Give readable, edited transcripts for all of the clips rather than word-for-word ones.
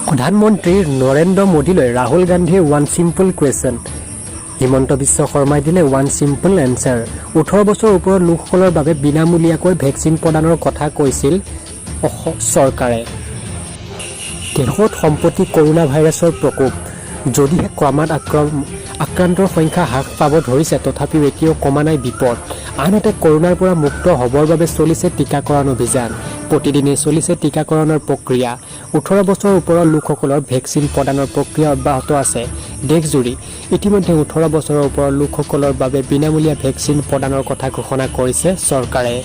প্ৰধানমন্ত্ৰী নৰেন্দ্ৰ মোদীলৈ ৰাহুল গান্ধীৰ one simple question. Himanta Biswa শৰ্মাই দিলে ওৱান চিম্পল এনচাৰ। 18 বছৰৰ ওপৰৰ লোকসকলৰ বাবে বিনামূলীয়াকৈ ভেকচিন প্ৰদানৰ কথা কৈছিল চৰকাৰে। দেশত সম্প্ৰতি কৰোনা ভাইৰাছৰ প্ৰকোপ যদিহে ক্ৰমাৎ আক্ৰান্তৰ সংখ্যা হ্ৰাস পাব ধৰিছে, তথাপিও এতিয়াও কমা নাই বিপদ। আনহাতে কৰোনাৰ পৰা মুক্ত হ'বৰ বাবে চলিছে টীকাকৰণ অভিযান। প্ৰতিদিনে চলিছে টীকাকৰণৰ প্ৰক্ৰিয়া। 18 বছৰৰ ওপৰৰ লোকসকলৰ ভেকচিন প্ৰদানৰ প্ৰক্ৰিয়া অব্যাহত আছে। দেশজুৰি ইতিমধ্যে 18 বছৰৰ ওপৰৰ লোকসকলৰ বাবে বিনামূলীয়া ভেকচিন প্ৰদানৰ কথা ঘোষণা কৰিছে চৰকাৰে।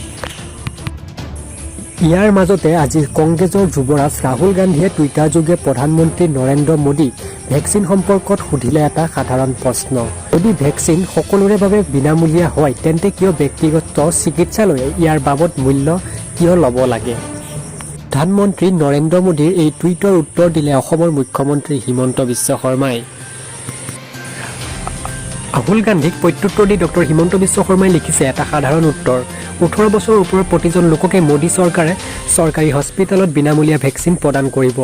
ইয়াৰ মাজতে আজি কংগ্ৰেছৰ যুৱৰাজ ৰাহুল গান্ধীয়ে টুইটাৰযোগে প্ৰধানমন্ত্ৰী নৰেন্দ্ৰ মোদীক ভেকচিন সম্পৰ্কত সুধিলে এটা সাধাৰণ প্ৰশ্ন। যদি ভেকচিন সকলোৰে বাবে বিনামূলীয়া হয়, তেন্তে কিয় ব্যক্তিগত চিকিৎসালয়ে ইয়াৰ বাবদ মূল্য কিয় ল'ব লাগে? প্ৰধানমন্ত্ৰী নৰেন্দ্ৰ মোদীৰ এই টুইটৰ উত্তৰ দিলে অসমৰ মুখ্যমন্ত্ৰী হিমন্ত বিশ্ব শৰ্মাই। ৰাহুল গান্ধীক প্ৰত্যুত্তৰ দি ডক্টৰ হিমন্ত বিশ্ব শৰ্মাই লিখিছে এটা সাধাৰণ উত্তৰ। 18 বছৰৰ ওপৰৰ প্ৰতিজন লোককে মোদী চৰকাৰে চৰকাৰী হস্পিটেলত বিনামূলীয়া ভেকচিন প্ৰদান কৰিব।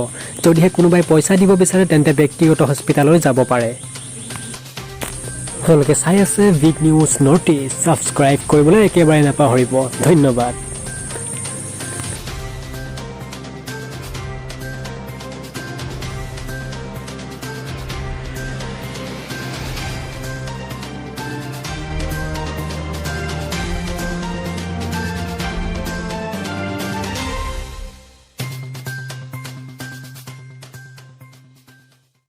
যদিহে কোনোবাই পইচা দিব বিচাৰে তেন্তে ব্যক্তিগত হস্পিটেললৈ যাব পাৰে। আপোনালোকে চাই আছে big news north east. Subscribe কৰিবলৈ একেবাৰে নাপাহৰিব। ধন্যবাদ।